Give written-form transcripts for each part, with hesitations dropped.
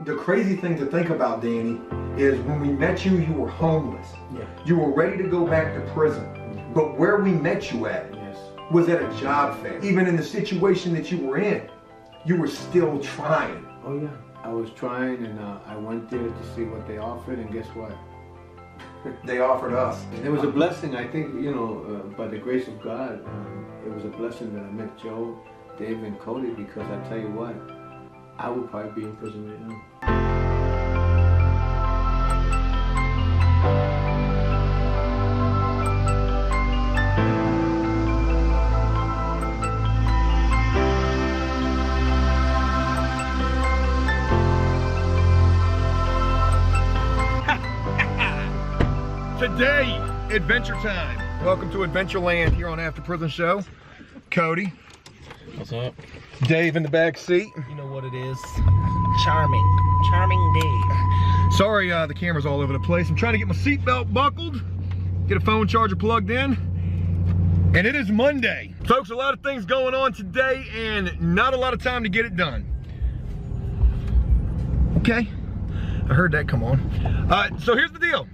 The crazy thing to think about, Danny, is when we met you, you were homeless. Yeah. You were ready to go back to prison. Mm-hmm. But where we met you at was at a job fair. Even in the situation that you were in, you were still trying. Oh yeah, I was trying, and I went there to see what they offered, and guess what? They offered us. It was a blessing, I think, you know, by the grace of God, it was a blessing that I met Joe, Dave, and Cody, because I tell you what, I would probably be in prison right now. Today, adventure time. Welcome to Adventureland here on AfterPrisonShow. Cody. What's up? Dave in the back seat. You know what it is. Charming Dave. Sorry, the camera's all over the place. I'm trying to get my seatbelt buckled, get a phone charger plugged in, and it is Monday. Folks, a lot of things going on today and not a lot of time to get it done. Okay, I heard that come on. So here's the deal.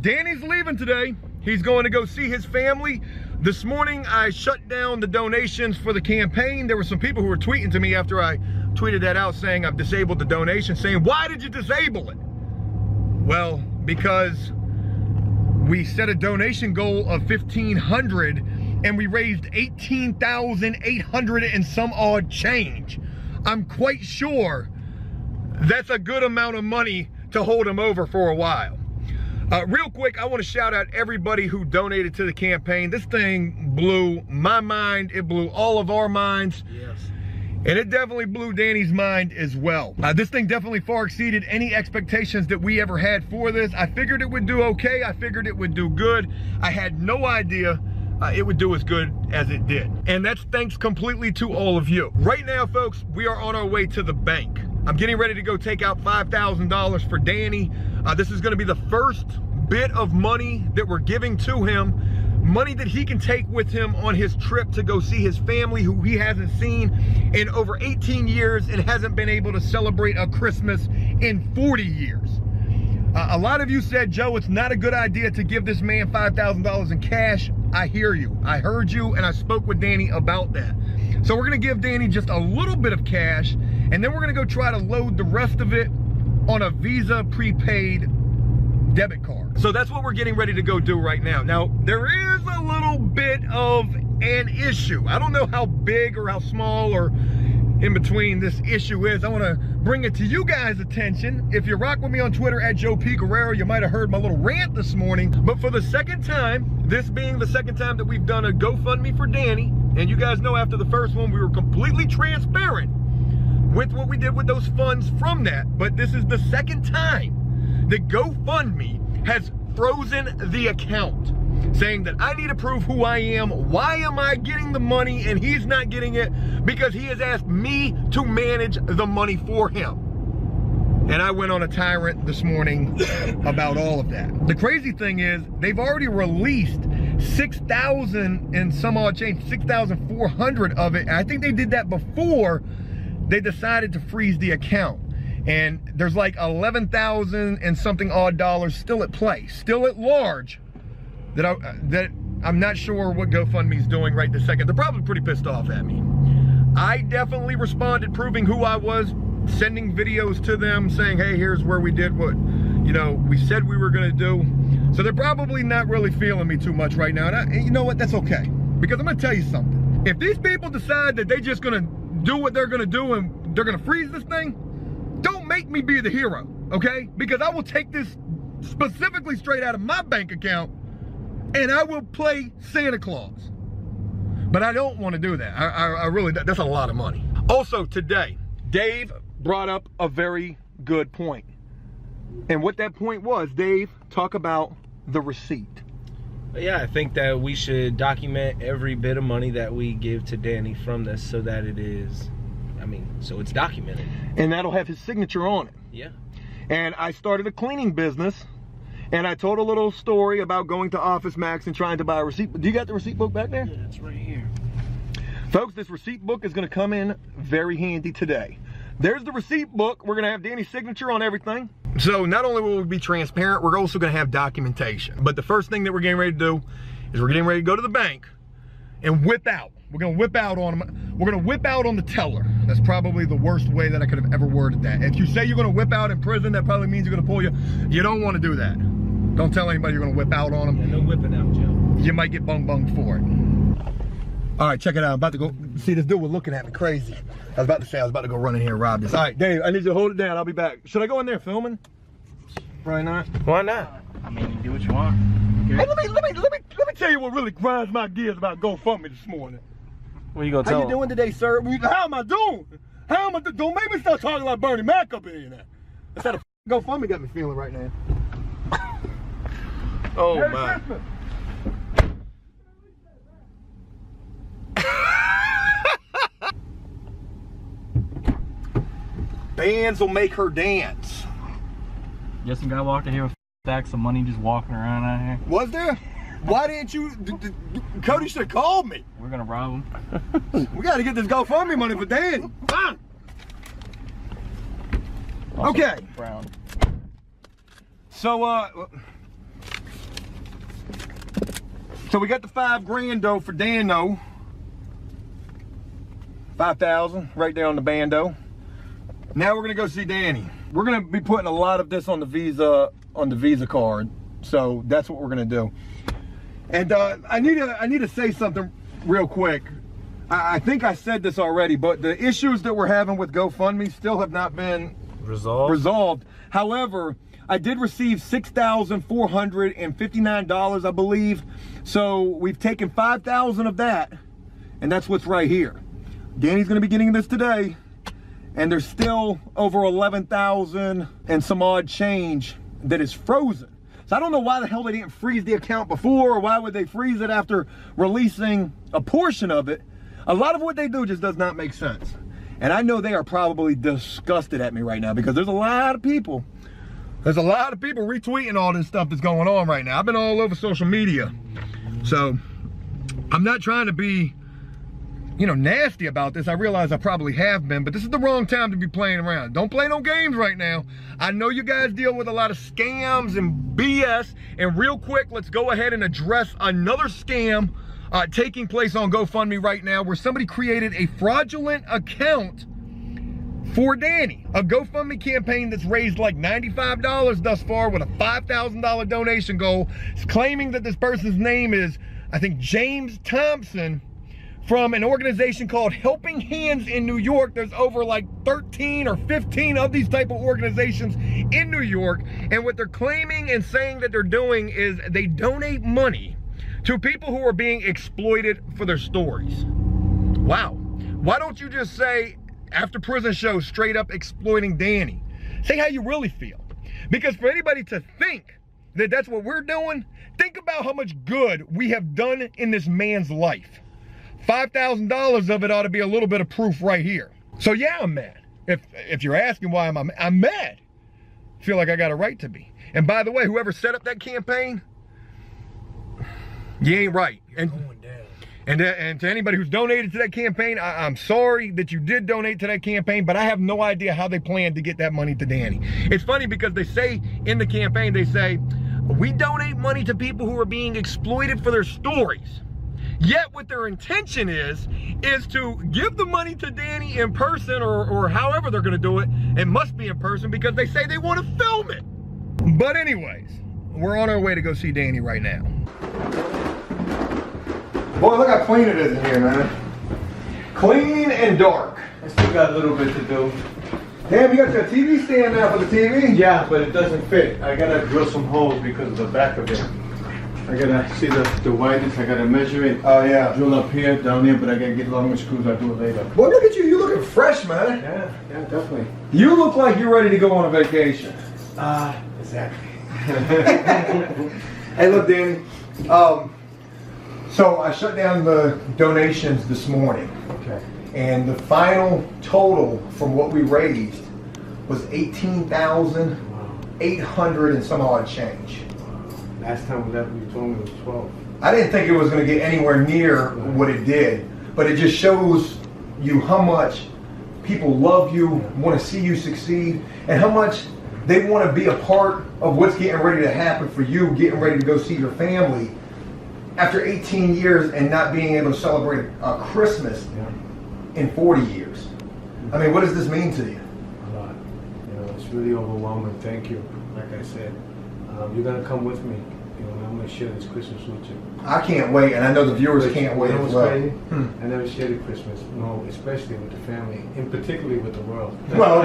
Danny's leaving today. He's going to go see his family. This morning, I shut down the donations for the campaign. There were some people who were tweeting to me after I tweeted that out saying I've disabled the donation, saying, why did you disable it? Well, because we set a donation goal of $1,500 and we raised $18,800 and some odd change. I'm quite sure that's a good amount of money to hold him over for a while. Real quick, I want to shout out everybody who donated to the campaign. This thing blew my mind. It blew all of our minds. Yes. And it definitely blew Danny's mind as well. This thing definitely far exceeded any expectations that we ever had for this. I figured it would do okay. I figured it would do good. I had no idea it would do as good as it did. And that's thanks completely to all of you. Right now, folks, we are on our way to the bank. I'm getting ready to go take out $5,000 for Danny. This is gonna be the first bit of money that we're giving to him, money that he can take with him on his trip to go see his family who he hasn't seen in over 18 years and hasn't been able to celebrate a Christmas in 40 years. A lot of you said, Joe, it's not a good idea to give this man $5,000 in cash. I hear you. I heard you, and I spoke with Danny about that. So we're gonna give Danny just a little bit of cash, and then we're gonna go try to load the rest of it on a Visa prepaid debit card. So that's what we're getting ready to go do right now. Now, there is a little bit of an issue. I don't know how big or how small or in between this issue is. I want to bring it to you guys' attention. If you rock with me on Twitter at Joe P. Guerrero, you might have heard my little rant this morning. But for the second time, this being the second time that we've done a GoFundMe for Danny, and you guys know after the first one, we were completely transparent with what we did with those funds from that. But this is the second time that GoFundMe has frozen the account, saying that I need to prove who I am. Why am I getting the money and he's not getting it? Because he has asked me to manage the money for him. And I went on a tirade this morning about all of that. The crazy thing is they've already released 6,000 and some odd change, 6,400 of it. And I think they did that before they decided to freeze the account. And there's like 11,000 and something odd dollars still at play, still at large, that I'm not sure what GoFundMe's doing right this second. They're probably pretty pissed off at me. I definitely responded proving who I was, sending videos to them saying, hey, here's where we did what, you know, we said we were gonna do. So they're probably not really feeling me too much right now. And you know what, that's okay. Because I'm gonna tell you something. If these people decide that they're just gonna do what they're gonna do and they're gonna freeze this thing, don't make me be the hero, okay? Because I will take this specifically straight out of my bank account and I will play Santa Claus. But I don't want to do that. I really, that's a lot of money. Also today, Dave brought up a very good point. And what that point was, Dave, talk about the receipt. Yeah, I think that we should document every bit of money that we give to Danny from this so that it is, so it's documented. And that'll have his signature on it. Yeah. And I started a cleaning business, and I told a little story about going to Office Max and trying to buy a receipt. Do you got the receipt book back there? Yeah, it's right here. Folks, this receipt book is gonna come in very handy today. There's the receipt book. We're gonna have Danny's signature on everything. So not only will we be transparent, we're also gonna have documentation. But the first thing that we're getting ready to do is we're getting ready to go to the bank and whip out. We're gonna whip out on them. We're gonna whip out on the teller. That's probably the worst way that I could have ever worded that. If you say you're gonna whip out in prison, that probably means you're gonna pull you. You don't wanna do that. Don't tell anybody you're gonna whip out on them. Yeah, no whipping out, Joe. You might get bunged for it. All right, check it out. I'm about to go, see this dude was looking at me crazy. I was about to say I was about to go run in here and rob this. All right, Dave, I need you to hold it down. I'll be back. Should I go in there filming? Probably not. Why not? I mean, you do what you want. Okay. Hey, let me tell you what really grinds my gears about GoFundMe this morning. What are you gonna tell How you him? doing today, sir? How am I doing? How am I doing? Don't make me start talking like Bernie Mac up in here now. That's how the GoFundMe got me feeling right now. Oh Merry my. Christmas. Bands will make her dance. Just some guy walked in here with stacks of money just walking around out here. Was there? Why didn't you? Cody should have called me. We're gonna rob him. We got to get this GoFundMe money for Danny. Fine. Also Okay. Brown. So we got the $5 grand though for Dano. 5,000 right there on the bando. Now we're gonna go see Danny. We're gonna be putting a lot of this on the Visa card. So that's what we're gonna do. And I need to say something real quick. I think I said this already, but the issues that we're having with GoFundMe still have not been resolved. However, I did receive $6,459, I believe. So we've taken 5,000 of that, and that's what's right here. Danny's gonna be getting this today, and there's still over 11,000 and some odd change that is frozen. So I don't know why the hell they didn't freeze the account before, or why would they freeze it after releasing a portion of it. A lot of what they do just does not make sense. And I know they are probably disgusted at me right now because there's a lot of people retweeting all this stuff that's going on right now. I've been all over social media. So I'm not trying to be, you know, nasty about this. I realize I probably have been, but this is the wrong time to be playing around. Don't play no games right now. I know you guys deal with a lot of scams and BS, and real quick, let's go ahead and address another scam taking place on GoFundMe right now, where somebody created a fraudulent account for Danny. A GoFundMe campaign that's raised like $95 thus far with a $5,000 donation goal. It's claiming that this person's name is, I think, James Thompson, from an organization called Helping Hands in New York. There's over like 13 or 15 of these type of organizations in New York. And what they're claiming and saying that they're doing is they donate money to people who are being exploited for their stories. Wow. Why don't you just say, After Prison Show straight up exploiting Danny? Say how you really feel. Because for anybody to think that that's what we're doing, think about how much good we have done in this man's life. $5,000 of it ought to be a little bit of proof right here. So yeah, I'm mad. If you're asking why I'm mad. I feel like I got a right to be. And by the way, whoever set up that campaign, you ain't right. And to anybody who's donated to that campaign, I'm sorry that you did donate to that campaign, but I have no idea how they plan to get that money to Danny. It's funny because they say in the campaign, they say, we donate money to people who are being exploited for their stories. Yet what their intention is to give the money to Danny in person, or however they're gonna do it. It must be in person because they say they want to film it. But anyways, we're on our way to go see Danny right now. Boy, look how clean it is in here, man. Clean and dark. I still got a little bit to do. Damn, you got your TV stand now for the TV? Yeah, but it doesn't fit. I gotta drill some holes because of the back of it. I gotta see the widest, I gotta measure it. Oh yeah. Drill up here, down there, but I gotta get longer screws, I'll do it later. Boy, look at you. You looking fresh, man. Yeah, definitely. You look like you're ready to go on a vacation. Exactly. Hey, look, Danny. So I shut down the donations this morning. Okay. And the final total from what we raised was 18,800 and some odd change. Last time you told me it was 12. I didn't think it was going to get anywhere near what it did, but it just shows you how much people love you, want to see you succeed, and how much they want to be a part of what's getting ready to happen for you, getting ready to go see your family after 18 years and not being able to celebrate Christmas in 40 years. I mean, what does this mean to you? A lot. You know, it's really overwhelming. Thank you. Like I said, you're gonna come with me. You know, I'm gonna share this Christmas with you. I can't wait, and I know the viewers can't wait You know as what's well. crazy? I never shared a Christmas. No, especially with the family, and particularly with the world. Well,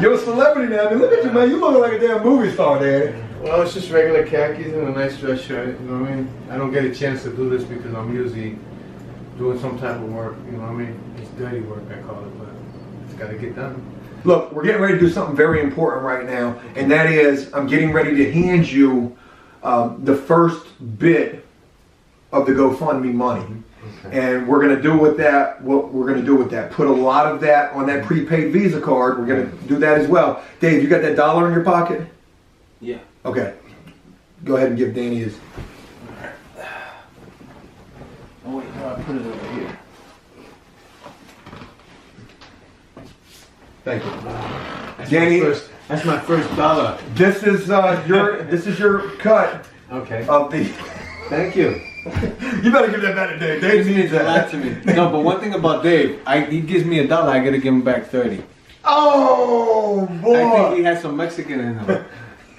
you're a celebrity now. I mean, look at you, man. You look like a damn movie star, Daddy. Well, it's just regular khakis and a nice dress shirt. You know what I mean? I don't get a chance to do this because I'm usually doing some type of work. You know what I mean? It's dirty work, I call it, but it's got to get done. Look, we're getting ready to do something very important right now, and that is I'm getting ready to hand you the first bit of the GoFundMe money. Okay. And we're going to do with that what we're going to do with that. Put a lot of that on that prepaid Visa card. We're going to do that as well. Dave, you got that dollar in your pocket? Yeah. Okay. Go ahead and give Danny his. Oh, wait, no, I put it over here. Thank you. That's Danny, that's my first dollar. this is your cut Okay. of the. Thank you. You better give that back to Dave. Dave needs a lot that. to me. No, but one thing about Dave, he gives me $1, I gotta give him back 30. Oh boy! I think he has some Mexican in him.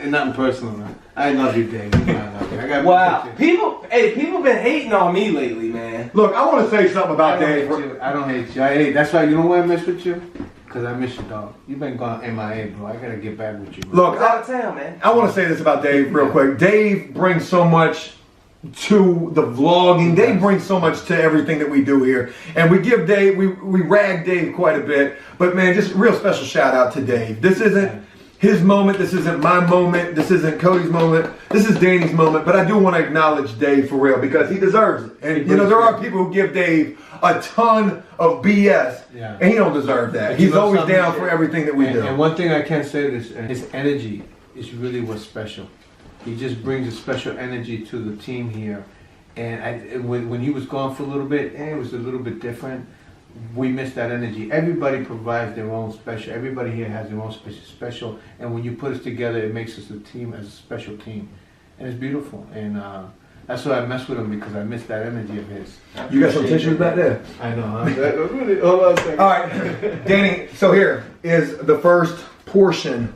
And nothing personal, man. I love you, Dave. You know I love you. I got Wow. People been hating on me lately, man. Look, I want to say something about Dave. I don't hate you. That's why, you know why I mess with you? Because I miss you, dog. You've been gone MIA, bro. I gotta get back with you, bro. Look, Out of town, man. I want to say this about Dave real quick. Dave brings so much to the vlogging. Dave brings so much to everything that we do here. And we give Dave, we rag Dave quite a bit. But man, just real special shout out to Dave. This isn't his moment. This isn't my moment. This isn't Cody's moment. This is Danny's moment. But I do want to acknowledge Dave for real because he deserves it. And you know, there are people who give Dave a ton of BS. Yeah. And he don't deserve that. But He's you know always something? down for everything that we do. And one thing I can say is his energy is really what's special. He just brings a special energy to the team here. And when he was gone for a little bit, it was a little bit different. We missed that energy. Everybody provides their own special. Everybody here has their own special. And when you put us together, it makes us a team as a special team. And it's beautiful. And that's why I mess with him, because I miss that energy of his. You got some tissues back there? I know. Hold on a second. All right, Danny, so here is the first portion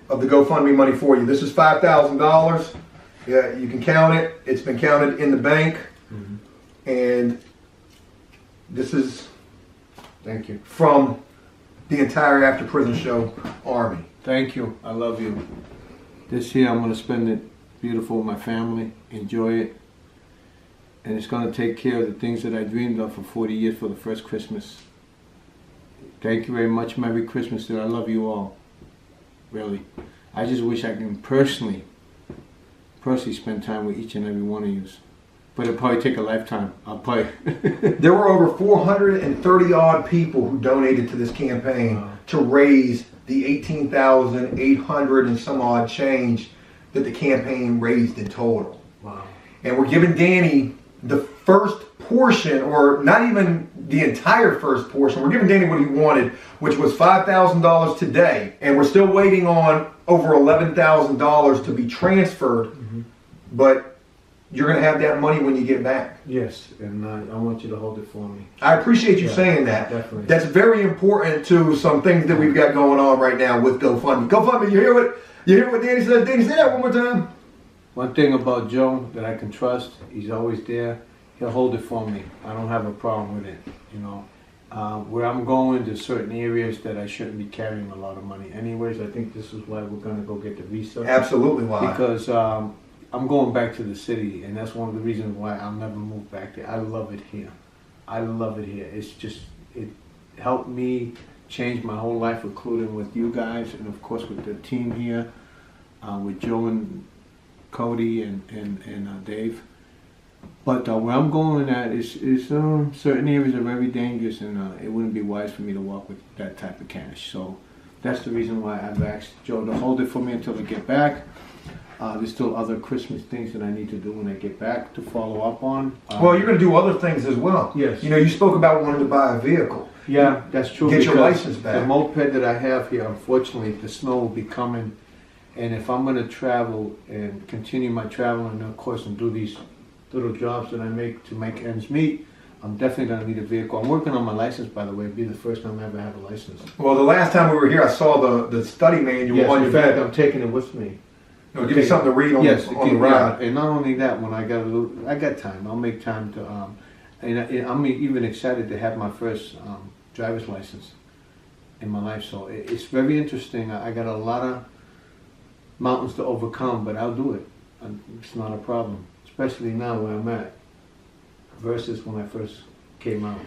of the GoFundMe money for you. This is $5,000. Yeah, you can count it. It's been counted in the bank. And this is Thank you. from the entire After Prison Show Army. Thank you. I love you. This year I'm going to spend it beautiful with my family. Enjoy it. And it's going to take care of the things that I dreamed of for 40 years for the first Christmas. Thank you very much. Merry Christmas, dude. I love you all. Really. I just wish I can personally spend time with each and every one of you. But it'll probably take a lifetime. I'll probably... There were over 430 odd people who donated to this campaign to raise the 18,800 and some odd change that the campaign raised in total. Wow. And we're giving Danny the first portion, or not even the entire first portion. We're giving Danny what he wanted, which was $5,000 today. And we're still waiting on over $11,000 to be transferred. But you're going to have that money when you get back. Yes, and I want you to hold it for me. I appreciate you saying that. Definitely. That's very important to some things that we've got going on right now with GoFundMe. GoFundMe, you hear what Danny said? Danny, say that one more time. One thing about Joe that I can trust, he's always there. He'll hold it for me. I don't have a problem with it, you know. Where I'm going, there's certain areas that I shouldn't be carrying a lot of money. Anyways, I think this is why we're going to go get the visa. Absolutely why. Because I'm going back to the city, and that's one of the reasons why I'll never move back there. I love it here. I love it here. It's just, it helped me change my whole life, including with you guys, and of course with the team here, with Joe and Cody and Dave. But where I'm going at is certain areas are very dangerous, and it wouldn't be wise for me to walk with that type of cash. So that's the reason why I've asked Joe to hold it for me until I get back. There's still other Christmas things that I need to do when I get back to follow up on. Well, you're going to do other things as well. Yes. You know, you spoke about wanting to buy a vehicle. Yeah, that's true. Get your because license back. The moped that I have here, unfortunately, the snow will be coming. And if I'm going to travel and continue my traveling, of course, and do these little jobs that I make to make ends meet, I'm definitely going to need a vehicle. I'm working on my license, by the way. It'll be the first time I ever have a license. Well, the last time we were here, I saw the study manual Yes, on in your fact, bed. I'm taking it with me. It'll give you something to read on, Yes, on the ride. yeah. And not only that, when I got time. I'll make time to, and I'm even excited to have my first driver's license in my life. So it's very interesting. I got a lot of mountains to overcome, but I'll do it. It's not a problem, especially now where I'm at versus when I first came out.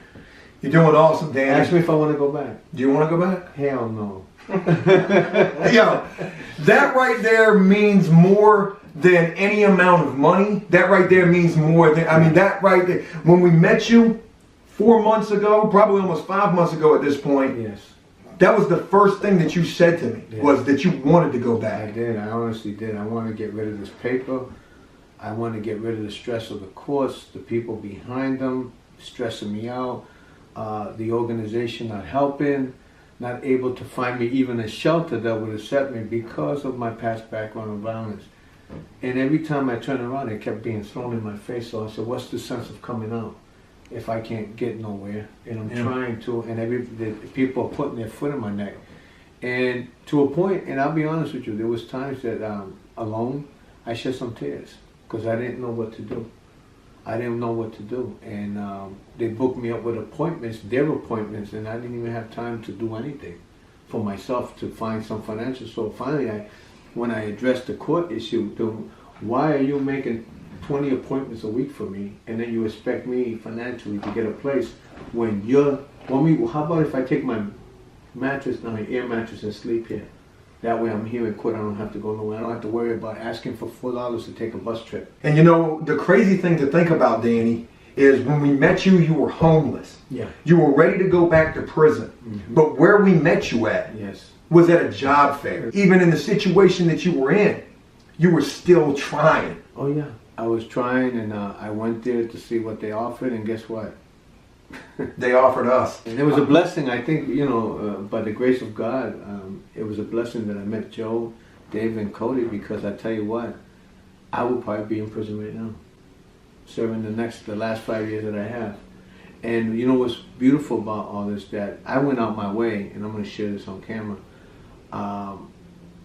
You're doing awesome, Danny. Ask me if I want to go back. Do you want to go back? Hell no. Yo, that right there means more than any amount of money. That right there means more than, I mean, that right there. When we met you 4 months ago, probably almost 5 months ago at this point, Yes, that was the first thing that you said to me, Yes. was that you wanted to go I back. did. I honestly did. I want to get rid of this paper. I want to get rid of the stress of the course, the people behind them, stressing me out, the organization not helping, not able to find me even a shelter that would accept me because of my past background of violence. And every time I turned around, it kept being thrown in my face. So I said, what's the sense of coming out if I can't get nowhere? And I'm trying to, and the people are putting their foot in my neck. And to a point, and I'll be honest with you, there was times that alone, I shed some tears because I didn't know what to do. I didn't know what to do. And they booked me up with appointments, their appointments, and I didn't even have time to do anything for myself to find some financial. So finally, when I addressed the court issue, why are you making 20 appointments a week for me, and then you expect me financially to get a place when how about if I take my air mattress and sleep here? That way I'm here in court, I don't have to go nowhere. I don't have to worry about asking for $4 to take a bus trip. And you know, the crazy thing to think about, Danny, is when we met you, you were homeless. Yeah. You were ready to go back to prison. Mm-hmm. But where we met you at Yes. was at a job fair. Even in the situation that you were in, you were still trying. Oh yeah. I was trying, and I went there to see what they offered, and guess what? They offered us. And it was a blessing, I think, by the grace of God, it was a blessing that I met Joe, Dave, and Cody, because I tell you what, I would probably be in prison right now, serving the last 5 years that I have. And you know what's beautiful about all this, that I went out my way, and I'm going to share this on camera.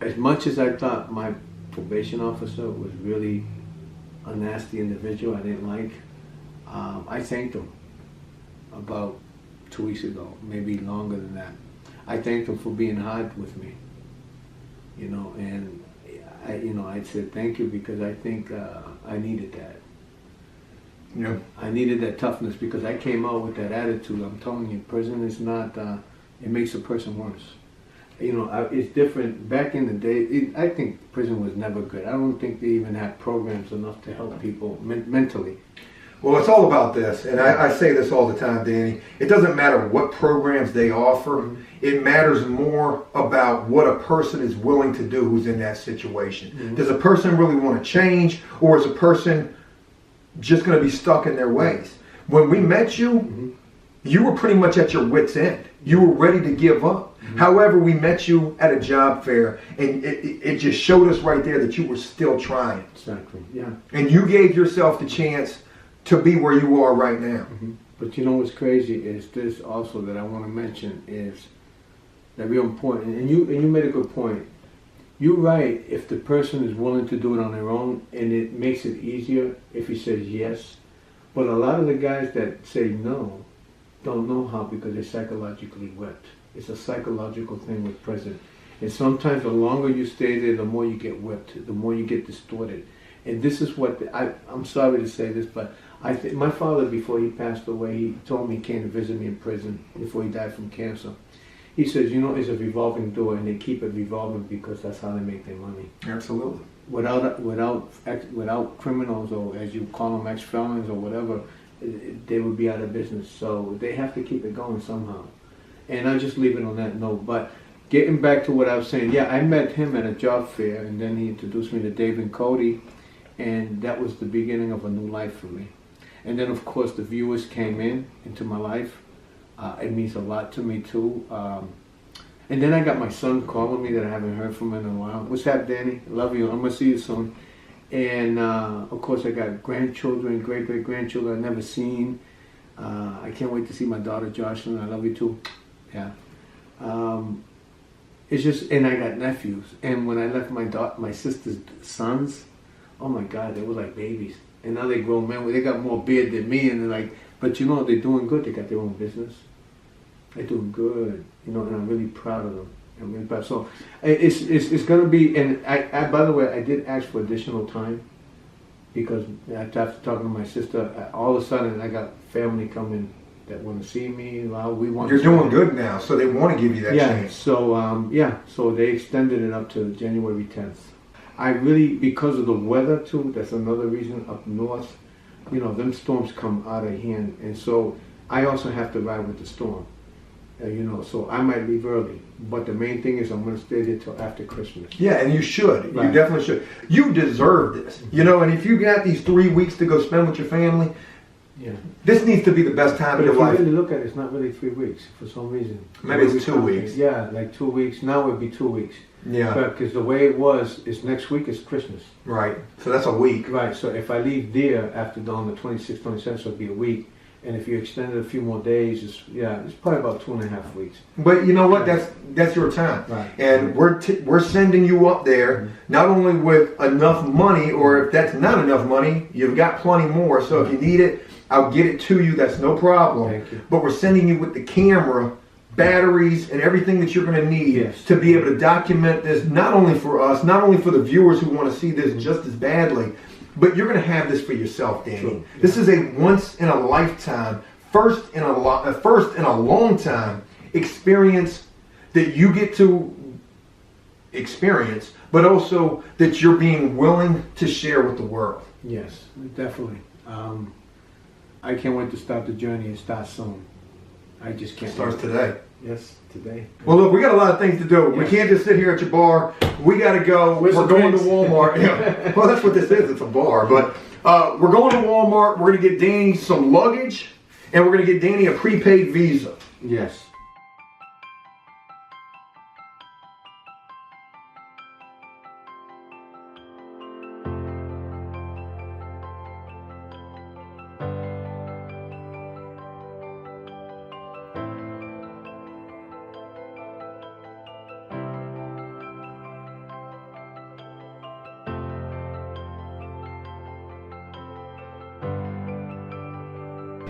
As much as I thought my probation officer was really a nasty individual I didn't like, I thanked him about 2 weeks ago, maybe longer than that. I thanked him for being hard with me, and I said thank you because I think I needed that. Yeah. I needed that toughness because I came out with that attitude. I'm telling you, prison is not, it makes a person worse. It's different. Back in the day, I think prison was never good. I don't think they even had programs enough to help people mentally. Well, it's all about this, and I say this all the time, Danny. It doesn't matter what programs they offer. Mm-hmm. It matters more about what a person is willing to do who's in that situation. Mm-hmm. Does a person really want to change, or is a person just going to be stuck in their ways? When we met you, Mm-hmm. you were pretty much at your wit's end. You were ready to give up. Mm-hmm. However, we met you at a job fair, and it just showed us right there that you were still trying. Exactly, yeah. And you gave yourself the chance to be where you are right now. Mm-hmm. But you know what's crazy is this also that I want to mention is that real important, and you made a good point. You're right if the person is willing to do it on their own, and it makes it easier if he says yes. But a lot of the guys that say no don't know how because they're psychologically whipped. It's a psychological thing with prison. And sometimes the longer you stay there, the more you get whipped, the more you get distorted. And this is what, I'm sorry to say this, but I think my father, before he passed away, he told me he came to visit me in prison before he died from cancer. He says, it's a revolving door, and they keep it revolving because that's how they make their money. Absolutely. Without criminals, or as you call them, ex-felons or whatever, they would be out of business. So they have to keep it going somehow. And I'll just leave it on that note. But getting back to what I was saying, yeah, I met him at a job fair, and then he introduced me to Dave and Cody, and that was the beginning of a new life for me. And then, of course, the viewers came into my life. It means a lot to me too. And then I got my son calling me that I haven't heard from in a while. What's up, Danny? Love you. I'm gonna see you soon. And of course, I got grandchildren, great-great-grandchildren I've never seen. I can't wait to see my daughter Jocelyn. I love you too. Yeah. It's just, and I got nephews. And when I left my sister's sons, oh my God, they were like babies. And now they grown men. They got more beard than me, and they're like, but you know, they're doing good. They got their own business. They're doing good, you know, and I'm really proud of them. I'm really proud. So it's gonna be. And I by the way, I did ask for additional time because after talking to my sister, all of a sudden I got family coming that want to see me. Well, we want. You're doing good now, so they want to give you that chance. So so they extended it up to January 10th. I really, because of the weather too, that's another reason up north, you know, them storms come out of hand. And so I also have to ride with the storm, you know, so I might leave early. But the main thing is I'm going to stay there till after Christmas. Yeah, and you should. Right. You definitely should. You deserve this, you know, and if you got these 3 weeks to go spend with your family, yeah, this needs to be the best time but of if your you life. really look at it, it's not really 3 weeks for some reason. Maybe it's 2 weeks. Yeah, like 2 weeks. Now it would be 2 weeks. Yeah. Because the way it was is next week is Christmas. Right. So that's a week. Right. So if I leave there after on the 26th, 27th, so it'll be a week. And if you extend it a few more days, it's probably about 2.5 weeks. But you know what? That's your time. Right. And we're sending you up there not only with enough money, or if that's not enough money, you've got plenty more. So if you need it, I'll get it to you. That's no problem. Thank you. But we're sending you with the camera, batteries, and everything that you're going to need to be able to document this, not only for us, not only for the viewers who want to see this just as badly, but you're going to have this for yourself, Danny. Sure. This is a once in a lifetime, first in a long time experience that you get to experience, but also that you're being willing to share with the world. Yes, definitely. I can't wait to start the journey and start soon. I just can't. Starts wait. today. Yes, today. Well, look, we got a lot of things to do. We can't just sit here at your bar. We got to go. We're going to Walmart. Yeah. Well, that's what this is. It's a bar. But we're going to Walmart. We're going to get Danny some luggage, and we're going to get Danny a prepaid Visa. Yes.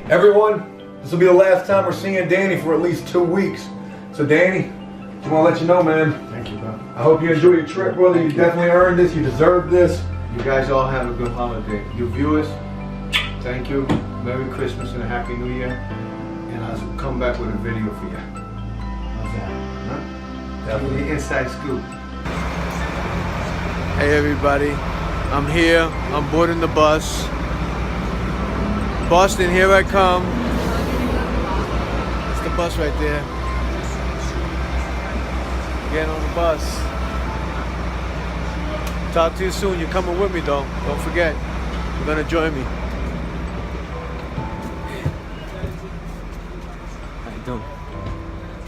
Everyone, this will be the last time we're seeing Danny for at least 2 weeks. So, Danny, just want to let you know, man. Thank you, bro. I hope you enjoy your trip, brother. You definitely earned this. You deserve this. You guys all have a good holiday. You viewers, thank you. Merry Christmas and a Happy New Year. And I'll come back with a video for you. How's that? Huh? Definitely the inside scoop. Hey everybody, I'm here. I'm boarding the bus. Boston, here I come. It's the bus right there. Getting on the bus. Talk to you soon. You're coming with me though. Don't forget. You're gonna join me. How you doing?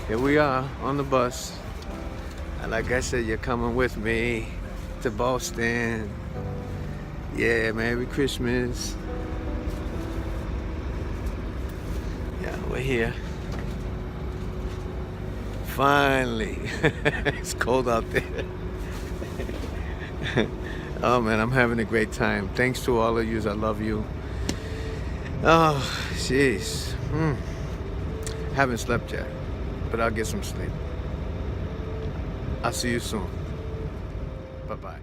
Here we are on the bus. And like I said, you're coming with me to Boston. Yeah, Merry Christmas. We're here. Finally. It's cold out there. Oh man, I'm having a great time. Thanks to all of you. I love you. Oh, jeez. Haven't slept yet, but I'll get some sleep. I'll see you soon. Bye-bye.